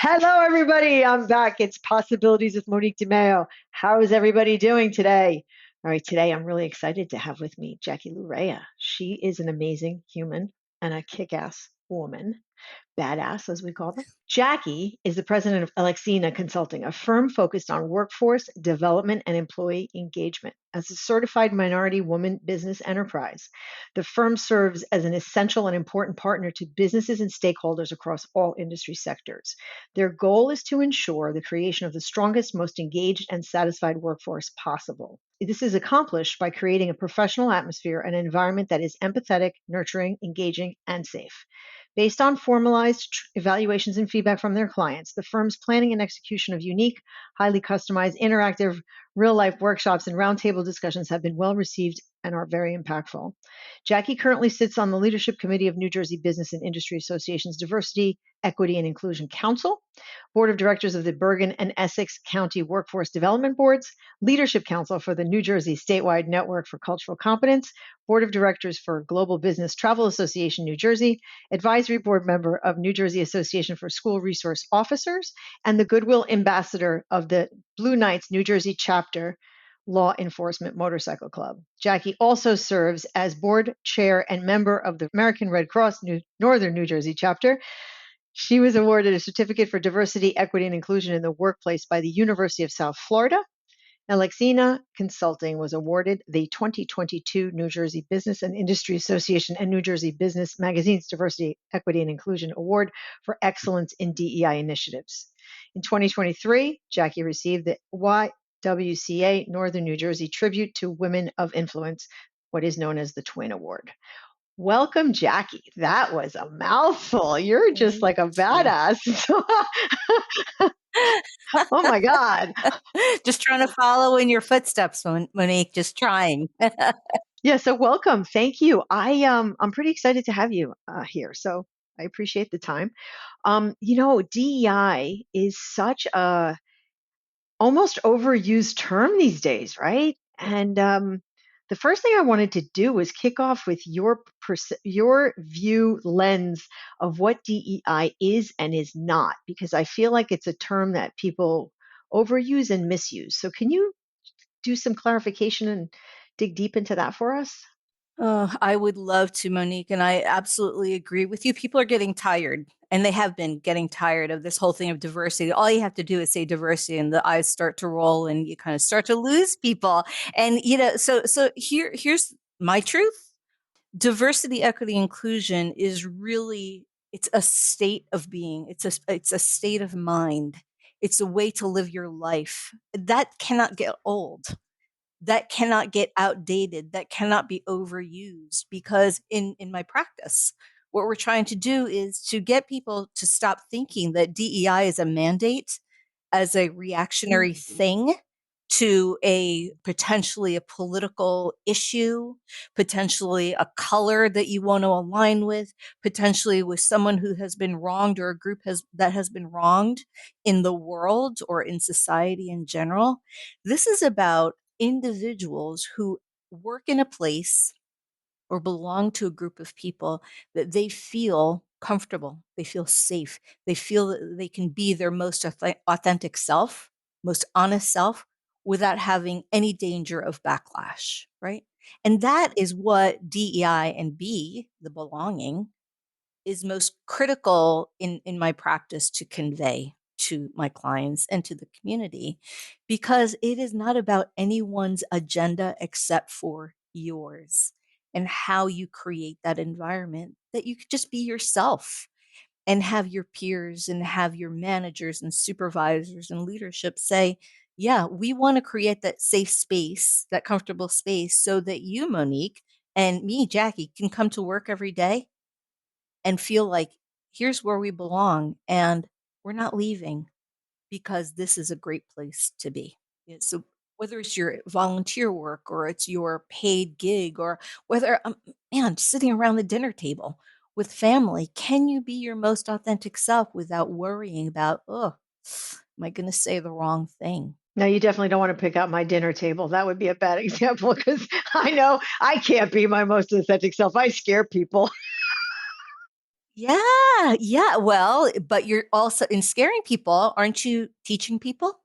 Hello, everybody. I'm back. It's Possibilities with Monique DeMeo. How is everybody doing today? All right, today I'm really excited to have with me Jackie Lue Raia. She is an amazing human and a kick-ass woman, badass as we call them. Jackie is the president of ALEXENA Consulting, a firm focused on workforce development and employee engagement. As a certified minority woman business enterprise, the firm serves as an essential and important partner to businesses and stakeholders across all industry sectors. Their goal is to ensure the creation of the strongest, most engaged, and satisfied workforce possible. This is accomplished by creating a professional atmosphere and environment that is empathetic, nurturing, engaging, and safe. Based on formalized evaluations and feedback from their clients, the firm's planning and execution of unique, highly customized, interactive, real life workshops and roundtable discussions have been well received and are very impactful. Jackie currently sits on the leadership committee of New Jersey Business and Industry Association's Diversity, Equity, and Inclusion Council, board of directors of the Bergen and Essex County Workforce Development Boards, leadership council for the New Jersey Statewide Network for Cultural Competence, board of directors for Global Business Travel Association New Jersey, advisory board member of New Jersey Association for School Resource Officers, and the Goodwill Ambassador of the Blue Knights New Jersey Chapter Law Enforcement Motorcycle Club. Jackie also serves as board chair and member of the American Red Cross Northern New Jersey chapter. She was awarded a certificate for diversity, equity, and inclusion in the workplace by the University of South Florida. ALEXENA Consulting was awarded the 2022 New Jersey Business and Industry Association and New Jersey Business Magazine's Diversity, Equity, and Inclusion Award for Excellence in DEI Initiatives. In 2023, Jackie received the YWCA Northern New Jersey Tribute to Women of Influence, what is known as the Twin Award. Welcome, Jackie. That was a mouthful. You're just like a badass. Oh my God. Just trying to follow in your footsteps, Monique, just trying. Yeah, so welcome. Thank you. I'm pretty excited to have you here. So I appreciate the time. DEI is such a almost overused term these days, right? And the first thing I wanted to do was kick off with your view lens of what DEI is and is not, because I feel like it's a term that people overuse and misuse. So can you do some clarification and dig deep into that for us? Oh, I would love to, Monique, and I absolutely agree with you. People are getting tired, and they have been getting tired of this whole thing of diversity. All you have to do is say diversity, and the eyes start to roll, and you kind of start to lose people. And here's my truth. Diversity, equity, inclusion is really, it's a state of being. It's a state of mind. It's a way to live your life. That cannot get old. That cannot get outdated. That cannot be overused, because in my practice, what we're trying to do is to get people to stop thinking that DEI is a mandate, as a reactionary thing to a potentially a political issue, potentially a color that you want to align with, potentially with someone who has been wronged, or a group that has been wronged in the world or in society in general. This is about individuals who work in a place or belong to a group of people that they feel comfortable, they feel safe, they feel that they can be their most authentic self, most honest self, without having any danger of backlash, right? And that is what DEI and B, the belonging, is most critical in my practice to convey to my clients and to the community, because it is not about anyone's agenda except for yours, and how you create that environment that you could just be yourself and have your peers and have your managers and supervisors and leadership say, yeah, we want to create that safe space, that comfortable space, so that you, Monique, and me, Jackie, can come to work every day and feel like here's where we belong, and we're not leaving, because this is a great place to be. So whether it's your volunteer work or it's your paid gig, or whether sitting around the dinner table with family, can you be your most authentic self without worrying about, oh, am I going to say the wrong thing? No, you definitely don't want to pick out my dinner table. That would be a bad example because I know I can't be my most authentic self. I scare people. Yeah, yeah. Well, but you're also in scaring people, aren't you teaching people?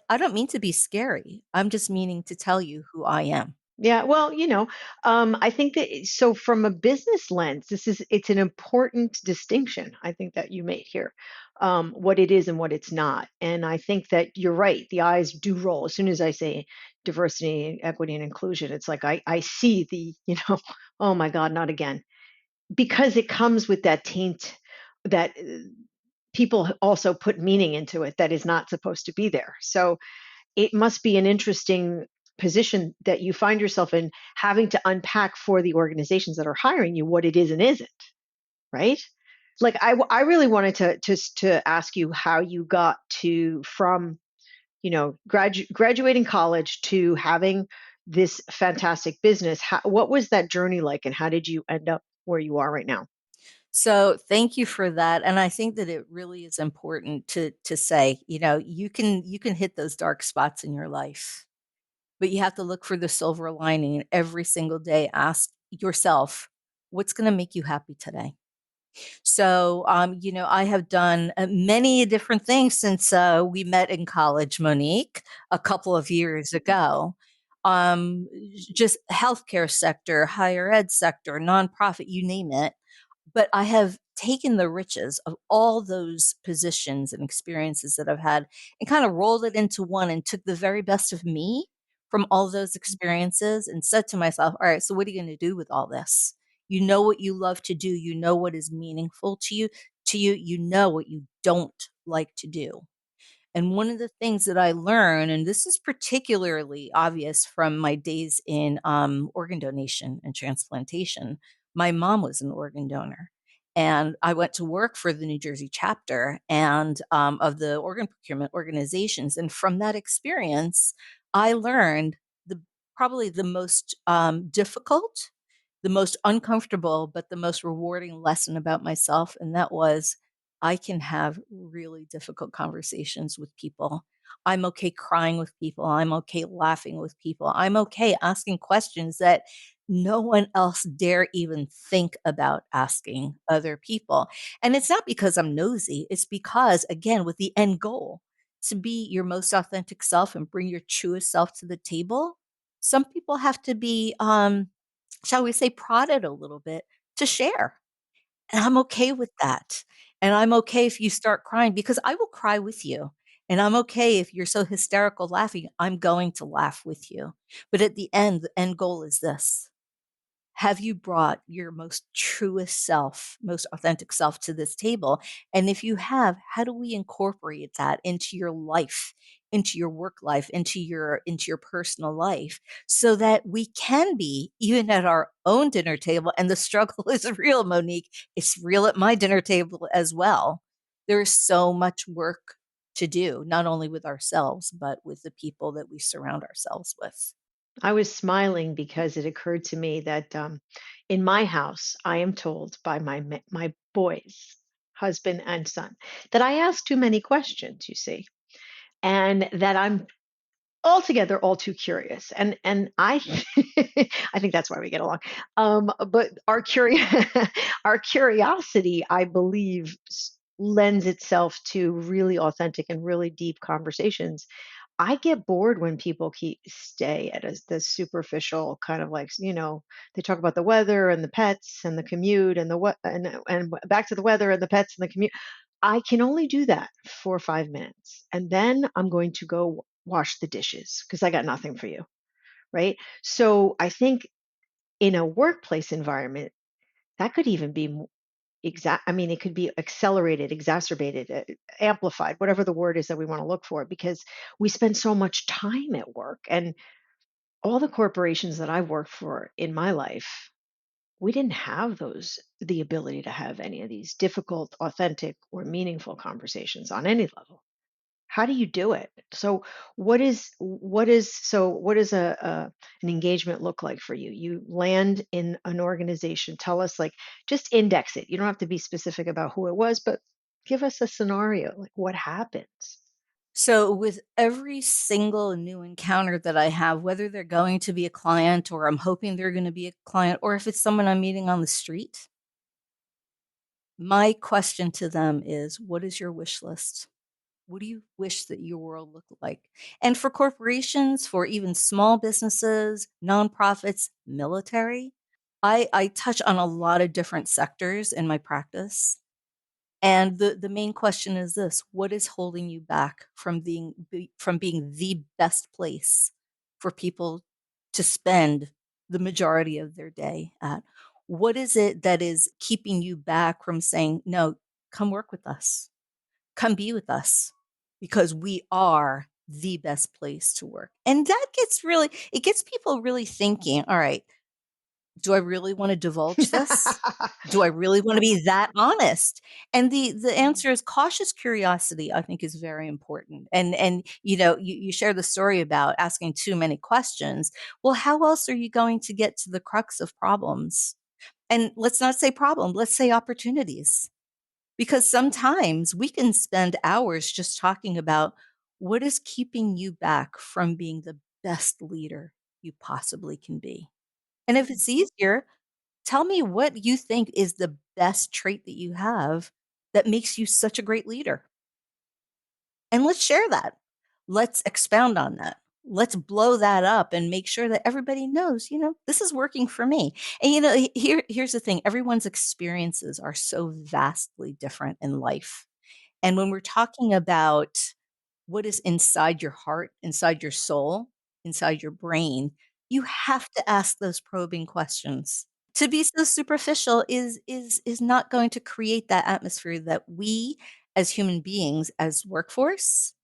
I don't mean to be scary. I'm just meaning to tell you who I am. Yeah, well, I think that so from a business lens, it's an important distinction I think that you made here, what it is and what it's not. And I think that you're right. The eyes do roll as soon as I say diversity, equity, and inclusion. It's like I see oh my God, not again, because it comes with that taint that people also put meaning into it that is not supposed to be there. So it must be an interesting position that you find yourself in, having to unpack for the organizations that are hiring you what it is and isn't, right? Like I really wanted to ask you how you got to from graduating college to having this fantastic business. What was that journey like, and how did you end up where you are right now? So thank you for that. And I think that it really is important to say, you can hit those dark spots in your life, but you have to look for the silver lining and every single day. Ask yourself, what's going to make you happy today? So, I have done many different things since we met in college, Monique, a couple of years ago. Um, just healthcare sector, higher ed sector, nonprofit, you name it. But I have taken the riches of all those positions and experiences that I've had and kind of rolled it into one and took the very best of me from all those experiences and said to myself, all right, so what are you going to do with all this? You know what you love to do, you know what is meaningful to you, you know what you don't like to do. And one of the things that I learned, and this is particularly obvious from my days in organ donation and transplantation, my mom was an organ donor. And I went to work for the New Jersey chapter and of the organ procurement organizations. And from that experience, I learned the probably the most difficult, the most uncomfortable, but the most rewarding lesson about myself. And that was I can have really difficult conversations with people. I'm okay crying with people. I'm okay laughing with people. I'm okay asking questions that no one else dare even think about asking other people. And it's not because I'm nosy, it's because, again, with the end goal to be your most authentic self and bring your truest self to the table, some people have to be, shall we say, prodded a little bit to share. And I'm okay with that. And I'm okay if you start crying because I will cry with you. And I'm okay if you're so hysterical laughing, I'm going to laugh with you. But at the end goal is this: have you brought your most truest self, most authentic self to this table? And if you have, how do we incorporate that into your life, into your work life, into your personal life so that we can be even at our own dinner table? And the struggle is real, Monique. It's real at my dinner table as well. There is so much work to do, not only with ourselves, but with the people that we surround ourselves with. I was smiling because it occurred to me that in my house, I am told by my boys, husband and son, that I ask too many questions. You see, and that I'm altogether all too curious. And I I think that's why we get along. But our curiosity, I believe, lends itself to really authentic and really deep conversations. I get bored when people stay at the superficial kind of, like, they talk about the weather and the pets and the commute and the what and back to the weather and the pets and the commute. I can only do that for 5 minutes, and then I'm going to go wash the dishes because I got nothing for you, right? So I think in a workplace environment, that could even be exact. I mean, it could be accelerated, exacerbated, amplified, whatever the word is that we want to look for, because we spend so much time at work. And all the corporations that I've worked for in my life, we didn't have the ability to have any of these difficult, authentic, or meaningful conversations on any level. How do you do it? So what does an engagement look like for you? You land in an organization. Tell us, like, just index it. You don't have to be specific about who it was, but give us a scenario. Like, what happens? So, with every single new encounter that I have, whether they're going to be a client or I'm hoping they're going to be a client, or if it's someone I'm meeting on the street, My question to them is, what is your wish list? What do you wish that your world looked like? And for corporations, for even small businesses, nonprofits, military, I touch on a lot of different sectors in my practice. And the main question is this: what is holding you back from from being the best place for people to spend the majority of their day at? What is it that is keeping you back from saying, "No, come work with us. Come be with us because we are the best place to work." And that it gets people really thinking, all right, do I really want to divulge this? Do I really want to be that honest? And the answer is cautious curiosity, I think, is very important. And you share the story about asking too many questions. Well, how else are you going to get to the crux of problems? And let's not say problem, let's say opportunities. Because sometimes we can spend hours just talking about what is keeping you back from being the best leader you possibly can be. And if it's easier, tell me what you think is the best trait that you have that makes you such a great leader. And let's share that. Let's expound on that. Let's blow that up and make sure that everybody knows, this is working for me. And here's the thing, everyone's experiences are so vastly different in life. And when we're talking about what is inside your heart, inside your soul, inside your brain, you have to ask those probing questions. To be so superficial is not going to create that atmosphere that we as human beings, as workforce,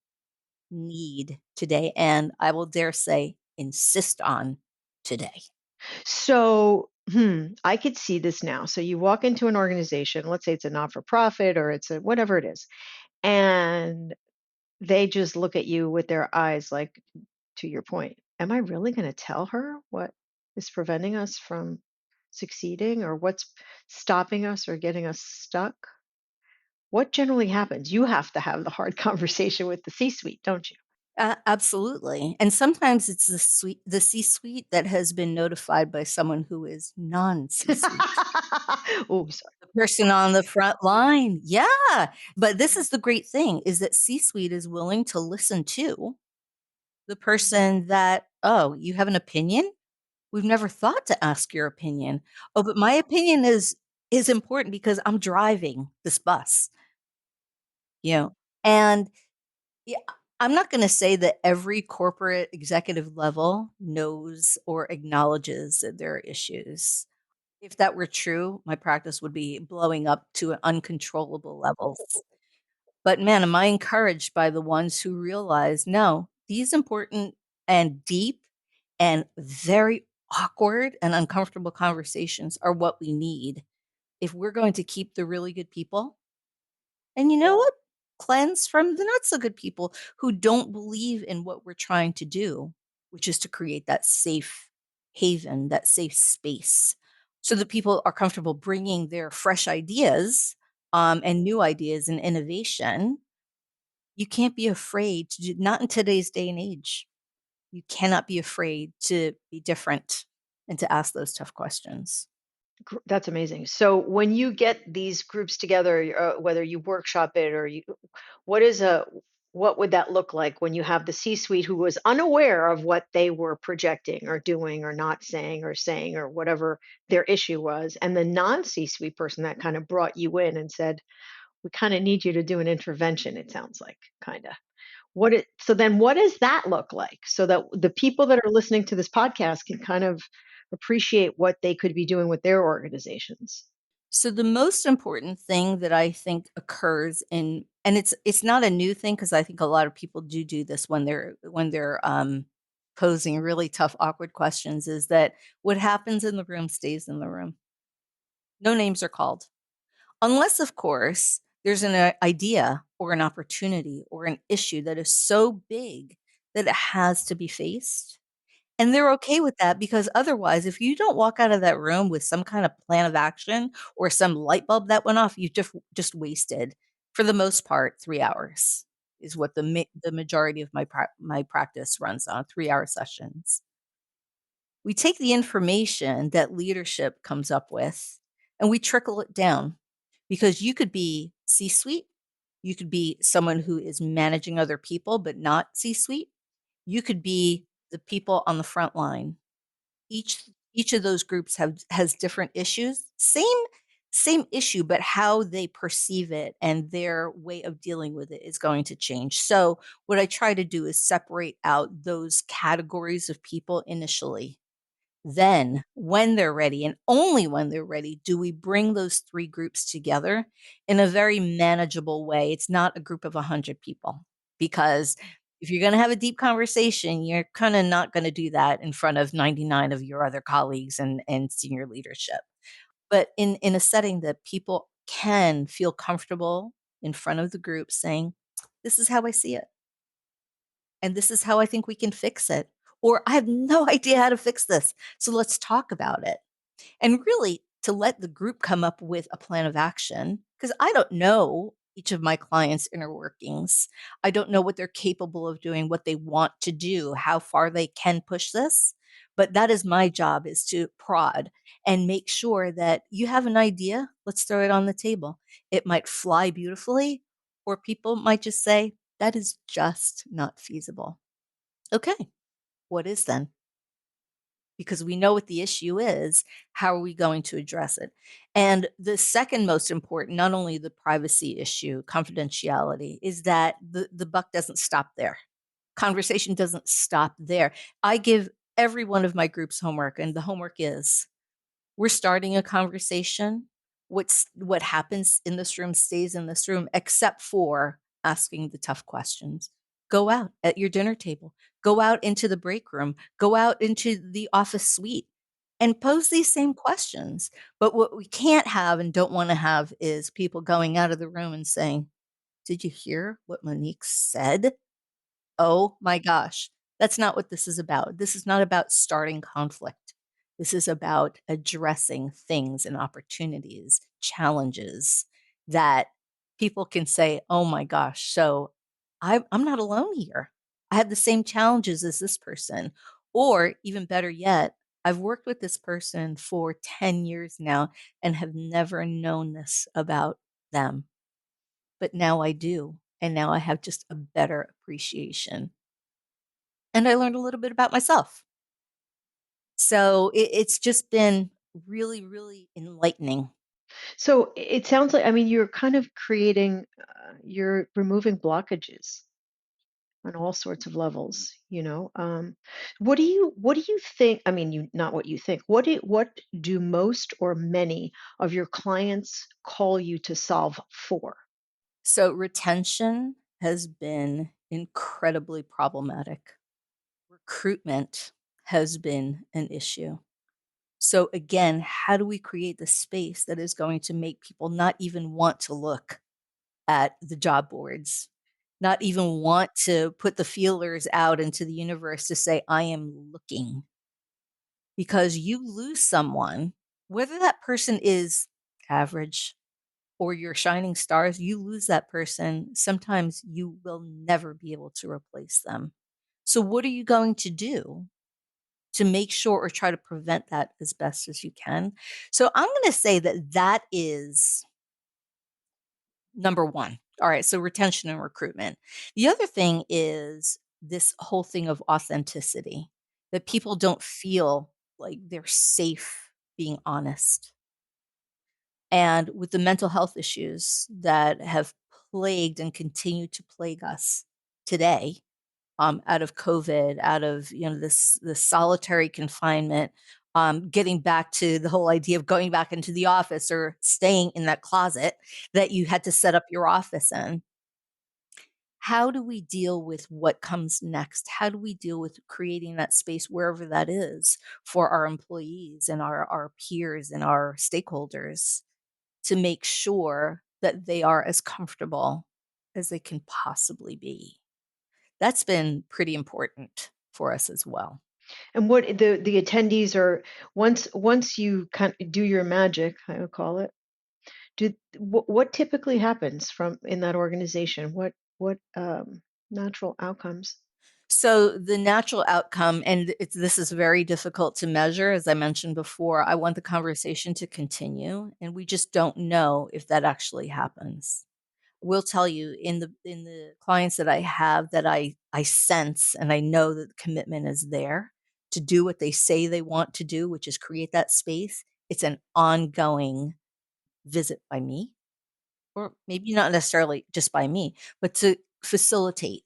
need today, and I will dare say insist on today. So, I could see this now. So you walk into an organization, let's say it's a not-for-profit or it's a whatever it is, and they just look at you with their eyes like, to your point, am I really going to tell her what is preventing us from succeeding or what's stopping us or getting us stuck? What generally happens? You have to have the hard conversation with the C-suite, don't you? Absolutely, and sometimes it's the C-suite that has been notified by someone who is non-C-suite. Oh, sorry. The person on the front line, yeah, but this is the great thing, is that C-suite is willing to listen to the person that, "Oh, you have an opinion? We've never thought to ask your opinion." "Oh, but my opinion is important because I'm driving this bus," you know? And, yeah, I'm not gonna say that every corporate executive level knows or acknowledges that there are issues. If that were true, my practice would be blowing up to uncontrollable levels. But man, am I encouraged by the ones who realize, no, these important and deep and very awkward and uncomfortable conversations are what we need if we're going to keep the really good people. And you know what? Cleanse from the not so good people who don't believe in what we're trying to do, which is to create that safe haven, that safe space, so that people are comfortable bringing their fresh ideas and new ideas and innovation. You can't be afraid to do, not in today's day and age. You cannot be afraid to be different and to ask those tough questions. That's amazing. So when you get these groups together, whether you workshop it or what is a what would that look like when you have the C-suite who was unaware of what they were projecting or doing or not saying or whatever their issue was, and the non-C-suite person that kind of brought you in and said, "We kind of need you to do an intervention." It sounds like kind of. So then what does that look like so that the people that are listening to this podcast can kind of appreciate what they could be doing with their organizations? So the most important thing that I think occurs in, and it's not a new thing because I think a lot of people do this when they're posing really tough, awkward questions, is that what happens in the room stays in the room. No names are called. Unless, of course, there's an idea or an opportunity or an issue that is so big that it has to be faced. And they're okay with that because otherwise, if you don't walk out of that room with some kind of plan of action or some light bulb that went off, you just wasted, for the most part, 3 hours is what the majority of my practice runs on, 3-hour sessions. We take the information that leadership comes up with and we trickle it down. because you could be C-suite, you could be someone who is managing other people, but not C-suite. You could be the people on the front line. Each of those groups has different issues. Same issue, but how they perceive it and their way of dealing with it is going to change. So what I try to do is separate out those categories of people initially. Then, when they're ready, and only when they're ready, do we bring those 3 groups together in a very manageable way. It's not a group of 100 people, because if you're gonna have a deep conversation, you're kinda not gonna do that in front of 99 of your other colleagues and senior leadership. But in a setting that people can feel comfortable in front of the group saying, "This is how I see it, and this is how I think we can fix it," or, "I have no idea how to fix this, so let's talk about it." And really to let the group come up with a plan of action, because I don't know each of my clients' inner workings. I don't know what they're capable of doing, what they want to do, how far they can push this. But that is my job, is to prod and make sure that you have an idea, let's throw it on the table. It might fly beautifully, or people might just say, that is just not feasible. Okay, what is then? Because we know what the issue is, how are we going to address it? And the second most important, not only the privacy issue, confidentiality, is that the buck doesn't stop there. Conversation doesn't stop there. I give every one of my groups homework, and the homework is, we're starting a conversation. What happens in this room stays in this room, except for asking the tough questions. Go out at your dinner table, go out into the break room, go out into the office suite and pose these same questions. But what we can't have and don't want to have is people going out of the room and saying, "Did you hear what Monique said? Oh my gosh, that's not what this is about. This is not about starting conflict. This is about addressing things and opportunities, challenges that people can say, oh my gosh, so I'm not alone here. I have the same challenges as this person. Or even better yet, I've worked with this person for 10 years now and have never known this about them. But now I do. And now I have just a better appreciation, and I learned a little bit about myself. So it's just been really, really enlightening. So it sounds like, I mean, you're kind of creating, you're removing blockages on all sorts of levels, you know. What do you think? I mean, you not what you think. What do most or many of your clients call you to solve for? So retention has been incredibly problematic. Recruitment has been an issue. So again, how do we create the space that is going to make people not even want to look at the job boards, not even want to put the feelers out into the universe to say, I am looking? Because you lose someone, whether that person is average or your shining stars, you lose that person. Sometimes you will never be able to replace them. So, what are you going to do to make sure or try to prevent that as best as you can? So, I'm going to say that that is number one. All right. So, retention and recruitment. The other thing is this whole thing of authenticity, that people don't feel like they're safe being honest. And with the mental health issues that have plagued and continue to plague us today, out of COVID, out of this solitary confinement, getting back to the whole idea of going back into the office or staying in that closet that you had to set up your office in. How do we deal with what comes next? How do we deal with creating that space wherever that is for our employees and our peers and our stakeholders, to make sure that they are as comfortable as they can possibly be? That's been pretty important for us as well. And what the attendees are, once you kind of do your magic, I would call it. What typically happens from in that organization? What natural outcomes? So the natural outcome, and this is very difficult to measure, as I mentioned before. I want the conversation to continue, and we just don't know if that actually happens. Will tell you in the clients that I have that I sense and I know that the commitment is there to do what they say they want to do, which is create that space. It's an ongoing visit by me, or maybe not necessarily just by me, but to facilitate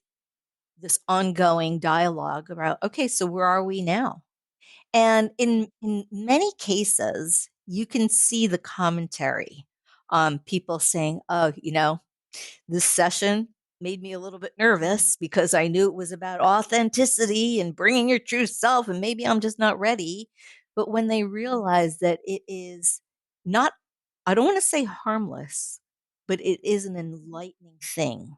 this ongoing dialogue about, okay, so where are we now? And in many cases, you can see the commentary, people saying, oh, this session made me a little bit nervous because I knew it was about authenticity and bringing your true self, and maybe I'm just not ready. But when they realize that it is not, I don't want to say harmless, but it is an enlightening thing.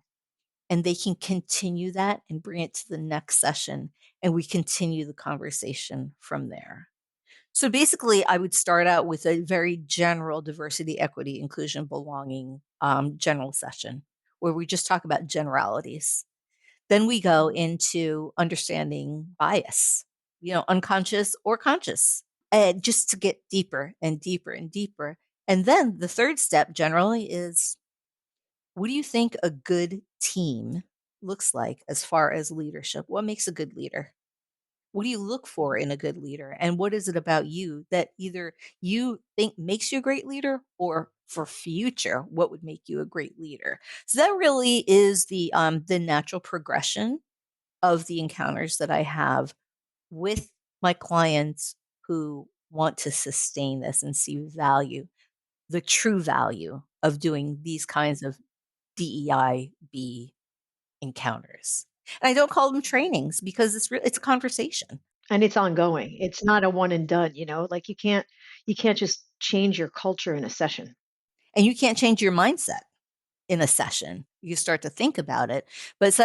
And they can continue that and bring it to the next session. And we continue the conversation from there. So basically, I would start out with a very general diversity, equity, inclusion, belonging general session where we just talk about generalities. Then we go into understanding bias, unconscious or conscious, and just to get deeper and deeper and deeper. And then the third step generally is, what do you think a good team looks like as far as leadership? What makes a good leader? What do you look for in a good leader? And what is it about you that either you think makes you a great leader, or for future, what would make you a great leader? So that really is the natural progression of the encounters that I have with my clients who want to sustain this and see value, the true value of doing these kinds of DEI B encounters. And I don't call them trainings because it's a conversation. And it's ongoing. It's not a one and done, like you can't just change your culture in a session. And you can't change your mindset in a session. You start to think about it. But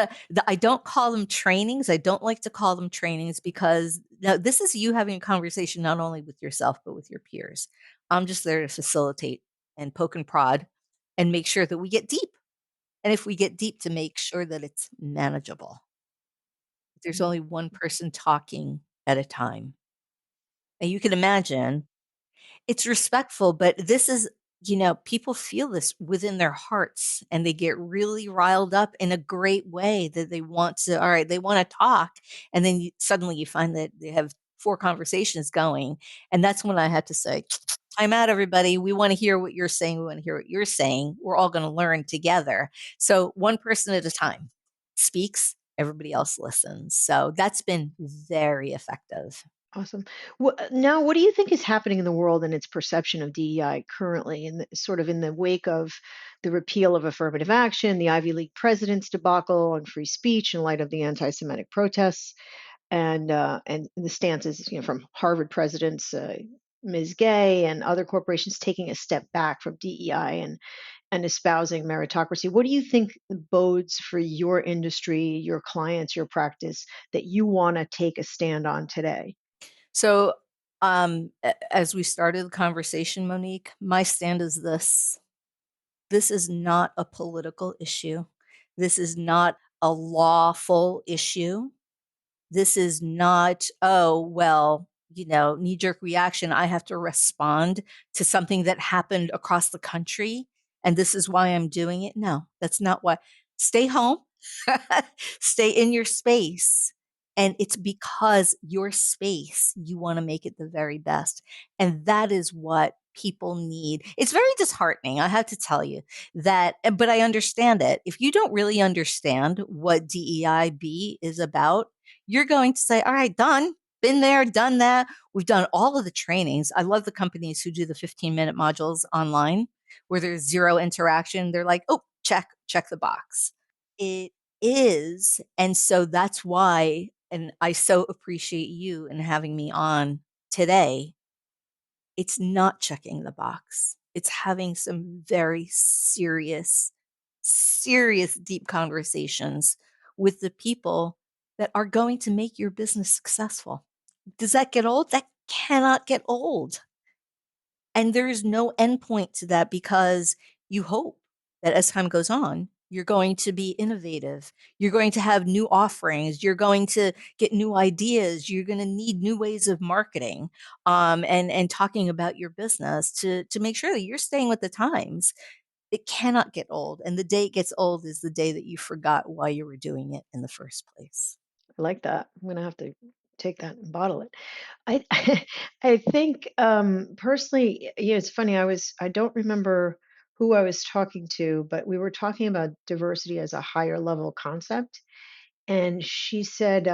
I don't call them trainings. I don't like to call them trainings because now this is you having a conversation not only with yourself, but with your peers. I'm just there to facilitate and poke and prod and make sure that we get deep. And if we get deep, to make sure that it's manageable. There's only one person talking at a time. And you can imagine it's respectful, but this is, people feel this within their hearts and they get really riled up in a great way that they want to, all right, they want to talk. And then suddenly you find that they have four conversations going. And that's when I had to say, time out, everybody. We want to hear what you're saying. We want to hear what you're saying. We're all going to learn together. So one person at a time speaks, everybody else listens. So that's been very effective. Awesome. Now, what do you think is happening in the world and its perception of DEI currently, sort of in the wake of the repeal of affirmative action, the Ivy League president's debacle on free speech in light of the anti-Semitic protests, and the stances, from Harvard presidents, Ms. Gay, and other corporations taking a step back from DEI and espousing meritocracy. What do you think bodes for your industry, your clients, your practice that you want to take a stand on today? So, as we started the conversation, Monique, my stand is this: this is not a political issue. This is not a lawful issue. This is not, oh, well, knee jerk reaction. I have to respond to something that happened across the country. And this is why I'm doing it. No, that's not why. Stay home, stay in your space. And it's because your space, you want to make it the very best. And that is what people need. It's very disheartening, I have to tell you that, but I understand it. If you don't really understand what DEI B is about, you're going to say, all right, done, been there, done that. We've done all of the trainings. I love the companies who do the 15-minute modules online where there's zero interaction. They're like, oh, check the box. It is. And so that's why, and I so appreciate you and having me on today. It's not checking the box. It's having some very serious, serious, deep conversations with the people that are going to make your business successful. Does that get old? That cannot get old. And there is no endpoint to that because you hope that as time goes on, You're going to be innovative. You're going to have new offerings. You're going to get new ideas. You're going to need new ways of marketing, and talking about your business to make sure that you're staying with the times. It cannot get old. And the day it gets old is the day that you forgot why you were doing it in the first place. I like that. I'm gonna have to take that and bottle it. I I think personally, yeah, it's funny. I don't remember who I was talking to, but we were talking about diversity as a higher level concept, and she said,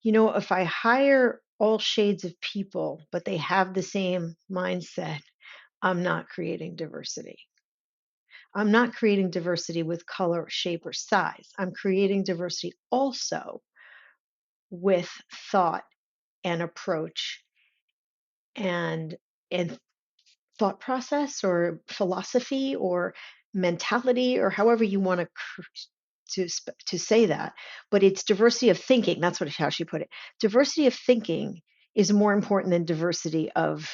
if I hire all shades of people, but they have the same mindset, I'm not creating diversity. I'm not creating diversity with color, shape, or size. I'm creating diversity also with thought and approach and and thought process or philosophy or mentality or however you want to say that. But it's diversity of thinking. That's how she put it. Diversity of thinking is more important than diversity of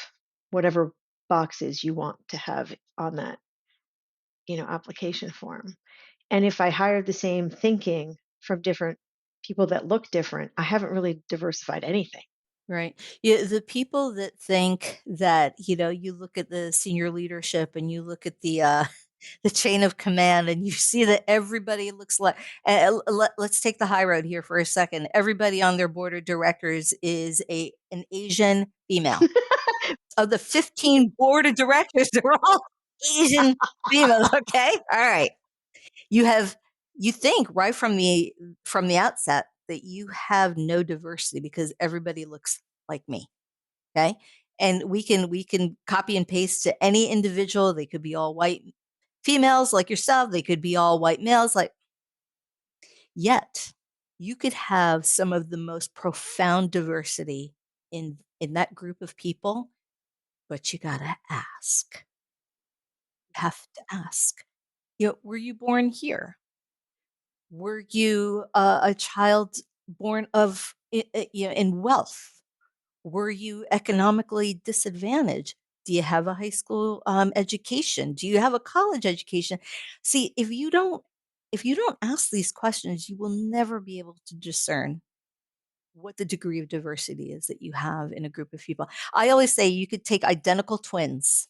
whatever boxes you want to have on that application form. And if I hire the same thinking from different people that look different, I haven't really diversified anything. Right. Yeah, the people that think that, you look at the senior leadership and you look at the the chain of command and you see that everybody looks like let's take the high road here for a second. Everybody on their board of directors is a an Asian female. Of the 15 board of directors, they're all Asian females, okay? All right. You have you think right from the outset that you have no diversity because everybody looks like me. Okay. And we can copy and paste to any individual. They could be all white females like yourself. They could be all white males like yet you could have some of the most profound diversity in that group of people, but you gotta ask. You have to ask. Were you born here? Were you a child born of in wealth? Were you economically disadvantaged? Do you have a high school education? Do you have a college education? See, if you don't ask these questions, you will never be able to discern what the degree of diversity is that you have in a group of people. I always say you could take identical twins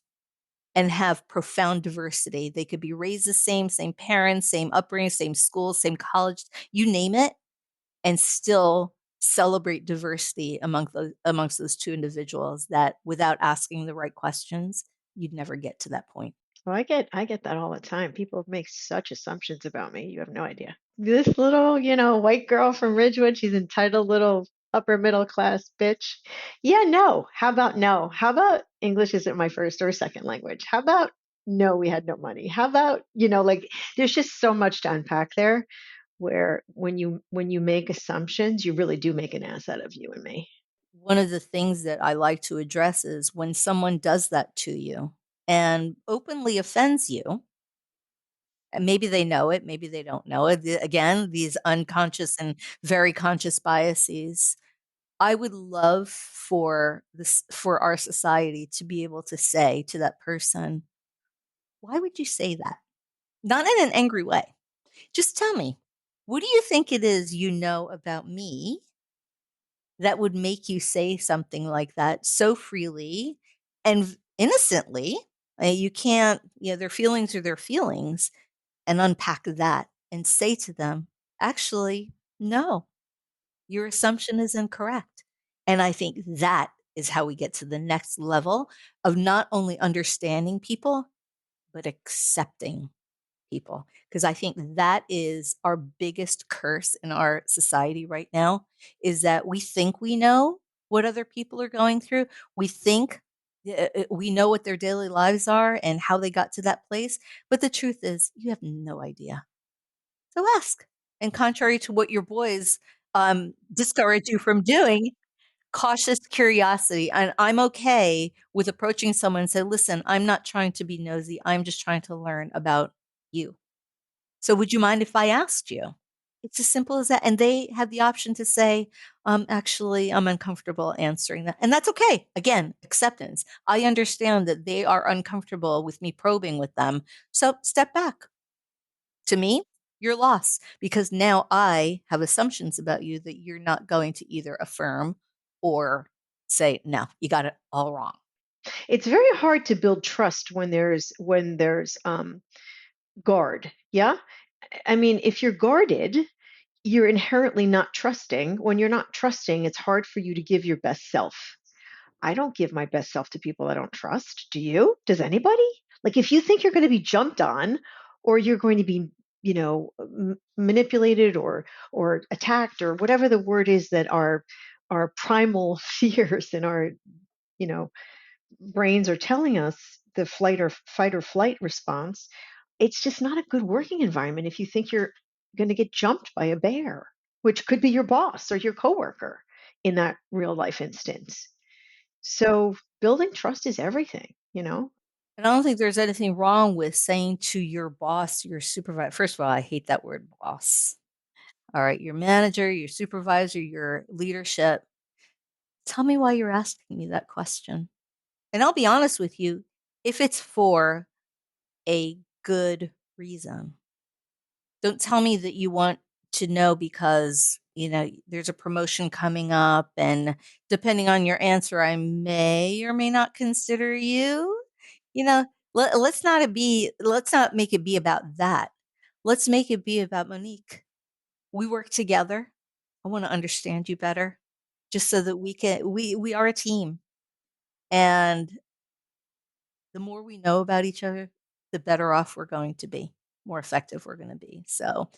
and have profound diversity. They could be raised the same parents, same upbringing, same schools, same college, you name it, and still celebrate diversity amongst those two individuals that without asking the right questions, you'd never get to that point. Well, I get that all the time. People make such assumptions about me. You have no idea. This little, white girl from Ridgewood, she's entitled little upper middle class bitch. Yeah, no. How about no? How about English isn't my first or second language? How about no, we had no money? How about, like there's just so much to unpack there where when you make assumptions, you really do make an ass out of you and me. One of the things that I like to address is when someone does that to you and openly offends you, and maybe they know it, maybe they don't know it. Again, these unconscious and very conscious biases. I would love for our society to be able to say to that person, "Why would you say that?" Not in an angry way. Just tell me, what do you think it is you know about me that would make you say something like that so freely and innocently? You can't, their feelings are their feelings, and unpack that and say to them, actually, no, your assumption is incorrect. And I think that is how we get to the next level of not only understanding people, but accepting people. Because I think that is our biggest curse in our society right now is that we think we know what other people are going through. We think we know what their daily lives are and how they got to that place. But the truth is, you have no idea. So ask. And contrary to what your boys discourage you from doing, cautious curiosity. And I'm okay with approaching someone and say, listen, I'm not trying to be nosy. I'm just trying to learn about you. So would you mind if I asked you? It's as simple as that. And they have the option to say, actually, I'm uncomfortable answering that. And that's okay. Again, acceptance. I understand that they are uncomfortable with me probing with them. So step back. To me, your loss, because now I have assumptions about you that you're not going to either affirm or say, no, you got it all wrong. It's very hard to build trust when there's guard. Yeah. I mean, if you're guarded, you're inherently not trusting. When you're not trusting, it's hard for you to give your best self. I don't give my best self to people I don't trust. Do you? Does anybody? Like, if you think you're going to be jumped on, or you're going to be, manipulated or attacked, or whatever the word is that our primal fears and our, you know, brains are telling us, the flight or fight or flight response, it's just not a good working environment if you think you're going to get jumped by a bear, which could be your boss or your coworker in that real life instance. So building trust is everything. And I don't think there's anything wrong with saying to your boss, your supervisor. First of all, I hate that word boss. All right, your manager, your supervisor, your leadership. Tell me why you're asking me that question. And I'll be honest with you, if it's for a good reason. Don't tell me that you want to know because, there's a promotion coming up and depending on your answer, I may or may not consider you. You know, let's not make it be about that. Let's make it be about Monique. We work together. I want to understand you better just so that we are a team. And the more we know about each other, the better off we're going to be, more effective we're going to be. So,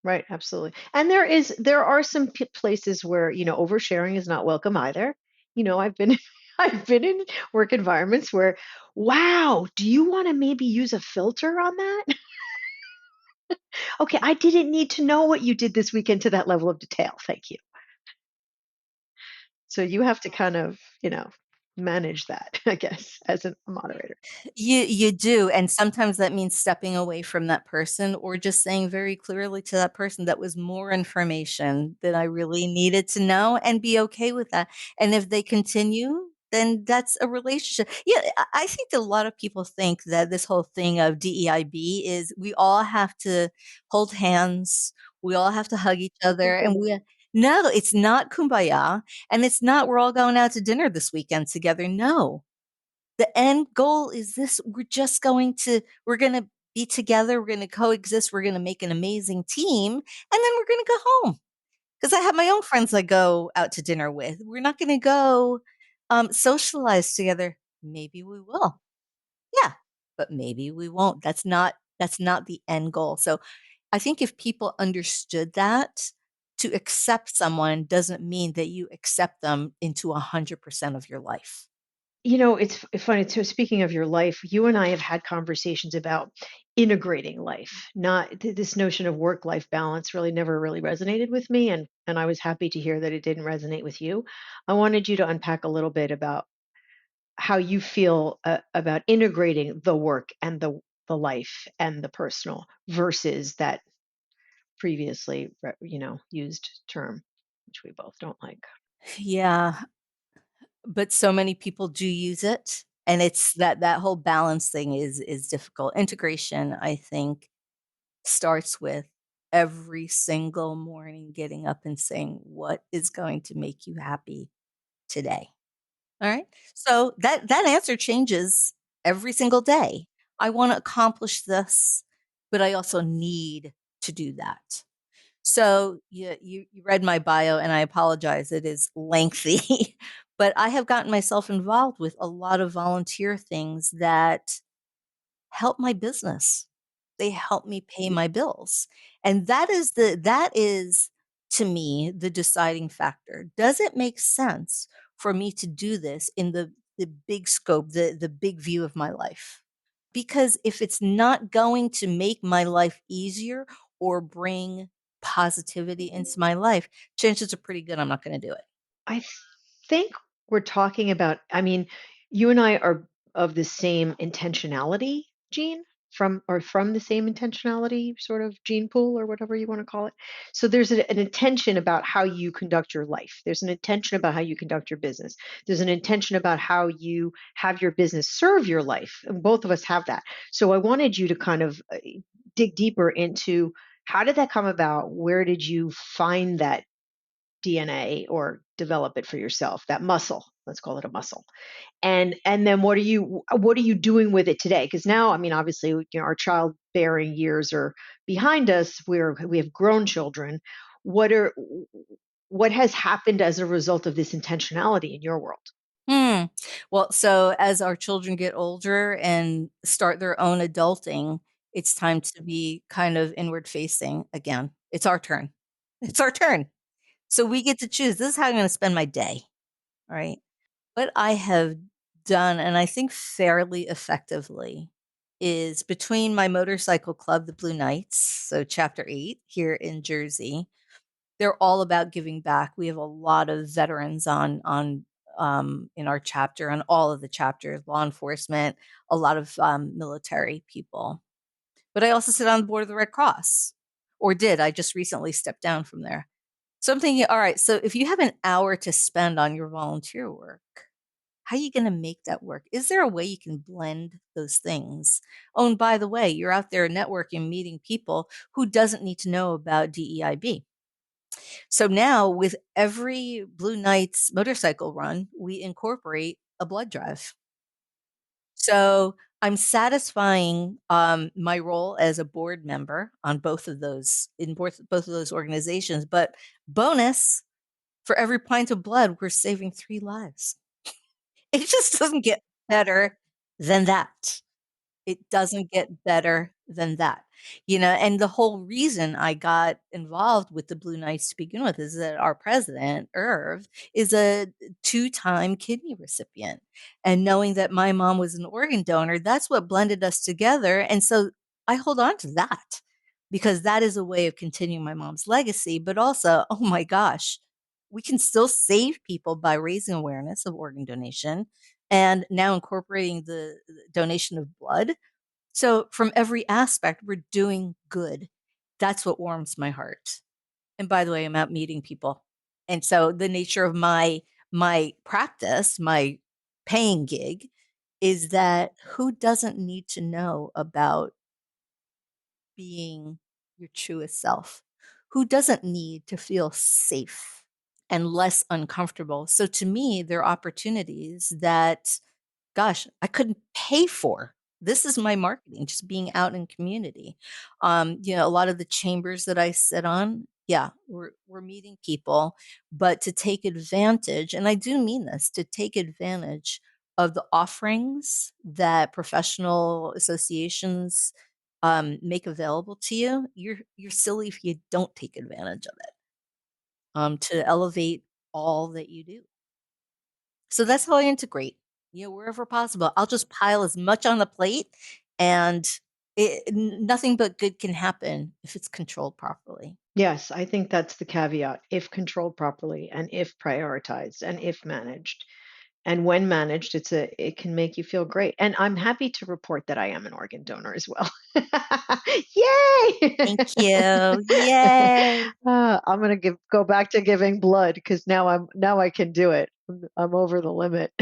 Right, absolutely. And there are some places where, oversharing is not welcome either. I've been I've been in work environments where, wow, do you want to maybe use a filter on that? Okay, I didn't need to know what you did this weekend to that level of detail. Thank you. So you have to kind of, manage that, I guess, as a moderator. you do, and sometimes that means stepping away from that person or just saying very clearly to that person that was more information that I really needed to know and be okay with that. And if they continue, then that's a relationship. Yeah, I think a lot of people think that this whole thing of DEIB is we all have to hold hands, we all have to hug each other, and we no, it's not kumbaya, and it's not we're all going out to dinner this weekend together. No, the end goal is this: we're going to be together, we're going to coexist, we're going to make an amazing team, and then we're going to go home. Because I have my own friends I go out to dinner with. We're not going to go socialize together. Maybe we will. Yeah, but maybe we won't. That's not the end goal. So I think if people understood that, to accept someone doesn't mean that you accept them into 100% of your life. It's funny too. Speaking of your life, you and I have had conversations about integrating life. Not this notion of work-life balance really never really resonated with me, and I was happy to hear that it didn't resonate with you. I wanted you to unpack a little bit about how you feel about integrating the work and the life and the personal versus that previously used term, which we both don't like. Yeah, but so many people do use it, and it's that whole balance thing is difficult. Integration, I think, starts with every single morning getting up and saying, "What is going to make you happy today?" All right? So that answer changes every single day. I wanna accomplish this, but I also need to do that. So you read my bio, and I apologize, it is lengthy, but I have gotten myself involved with a lot of volunteer things that help my business. They help me pay my bills. And that is to me the deciding factor. Does it make sense for me to do this in the big scope, the big view of my life? Because if it's not going to make my life easier or bring positivity into my life, chances are pretty good I'm not going to do it. I think we're talking about, I mean, you and I are of the same intentionality gene, from the same intentionality sort of gene pool or whatever you want to call it. So there's an intention about how you conduct your life. There's an intention about how you conduct your business. There's an intention about how you have your business serve your life. And both of us have that. So I wanted you to kind of dig deeper into how did that come about? Where did you find that DNA or develop it for yourself? That muscle, let's call it a muscle. And then what are you doing with it today? Because now, I mean, obviously, our childbearing years are behind us. We have grown children. What are what has happened as a result of this intentionality in your world? Hmm. Well, so as our children get older and start their own adulting, it's time to be kind of inward facing again. It's our turn. It's our turn. So we get to choose. This is how I'm going to spend my day. All right. What I have done, and I think fairly effectively, is between my motorcycle club, the Blue Knights, so chapter 8 here in Jersey, they're all about giving back. We have a lot of veterans on in our chapter, on all of the chapters, law enforcement, a lot of military people. But I also sit on the board of the Red Cross, or did. I just recently stepped down from there. So I'm thinking, all right, so if you have an hour to spend on your volunteer work, how are you going to make that work? Is there a way you can blend those things? Oh, and by the way, you're out there networking, meeting people who doesn't need to know about DEIB. So now with every Blue Knights motorcycle run, we incorporate a blood drive. So I'm satisfying my role as a board member on both of those in both of those organizations. But bonus, for every pint of blood, we're saving 3 lives. It just doesn't get better than that. It doesn't get better than that. And the whole reason I got involved with the Blue Knights to begin with is that our president, Irv, is a 2-time kidney recipient. And knowing that my mom was an organ donor, that's what blended us together. And so I hold on to that because that is a way of continuing my mom's legacy. But also, oh my gosh, we can still save people by raising awareness of organ donation and now incorporating the donation of blood. So, from every aspect, we're doing good. That's what warms my heart. And by the way, I'm out meeting people. And so the nature of my practice, my paying gig is that who doesn't need to know about being your truest self? Who doesn't need to feel safe and less uncomfortable? So to me, there are opportunities that, gosh, I couldn't pay for. This is my marketing, just being out in community. A lot of the chambers that I sit on, yeah, we're meeting people, but to take advantage, and I do mean this, to take advantage of the offerings that professional associations make available to you, you're silly if you don't take advantage of it to elevate all that you do. So that's how I integrate, wherever possible. I'll just pile as much on the plate, and nothing but good can happen if it's controlled properly. Yes, I think that's the caveat. If controlled properly and if prioritized and if managed. And when managed, it can make you feel great. And I'm happy to report that I am an organ donor as well. Yay! Thank you. Yay. I'm gonna go back to giving blood because now I can do it. I'm over the limit.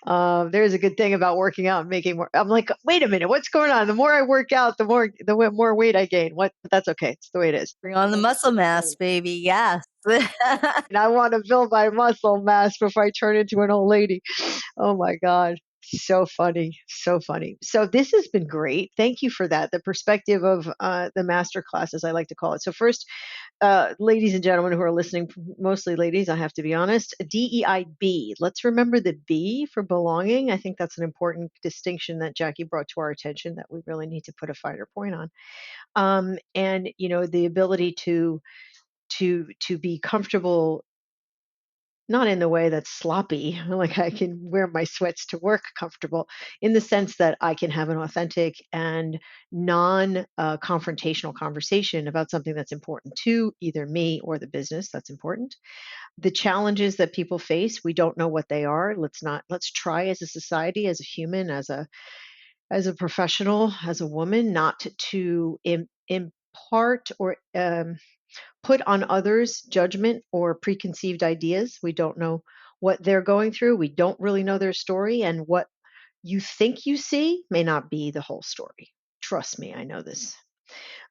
There's a good thing about working out and making more. I'm like, wait a minute, what's going on? The more I work out, the more weight I gain. What? But that's okay. It's the way it is. Bring on the muscle mass, baby. Yes. And I want to build my muscle mass before I turn into an old lady. Oh my God. So funny. So funny. So this has been great. Thank you for that. The perspective of the master class, as I like to call it. So first, ladies and gentlemen who are listening, mostly ladies, I have to be honest, DEI B. Let's remember the B for belonging. I think that's an important distinction that Jackie brought to our attention that we really need to put a finer point on. And the ability to be comfortable, not in the way that's sloppy, like I can wear my sweats to work comfortable, in the sense that I can have an authentic and non confrontational conversation about something that's important to either me or the business that's important. The challenges that people face, we don't know what they are. Let's try as a society, as a human, as a professional, as a woman, not to impart or put on others judgment or preconceived ideas. We don't know what they're going through. We don't really know their story. And what you think you see may not be the whole story. Trust me, I know this.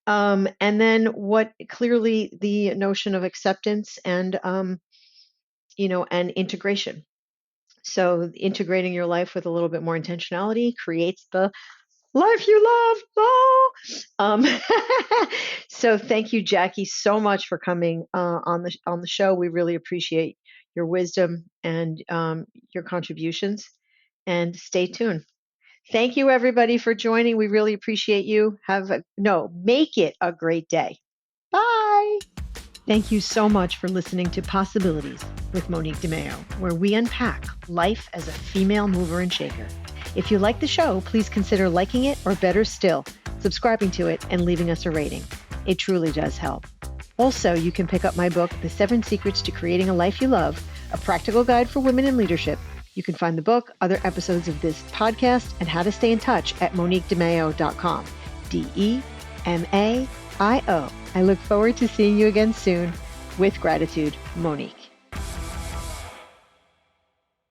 And then what clearly the notion of acceptance and, and integration. So integrating your life with a little bit more intentionality creates the life you love. Oh! So thank you, Jackie, so much for coming on the show. We really appreciate your wisdom and your contributions. And stay tuned. Thank you, everybody, for joining. We really appreciate you. Make it a great day. Bye. Thank you so much for listening to Possibilities with Monique DeMeo, where we unpack life as a female mover and shaker. If you like the show, please consider liking it, or better still, subscribing to it and leaving us a rating. It truly does help. Also, you can pick up my book, The 7 Secrets to Creating a Life You Love, a practical guide for women in leadership. You can find the book, other episodes of this podcast, and how to stay in touch at moniquedemeo.com. DEMAIO. I look forward to seeing you again soon. With gratitude, Monique.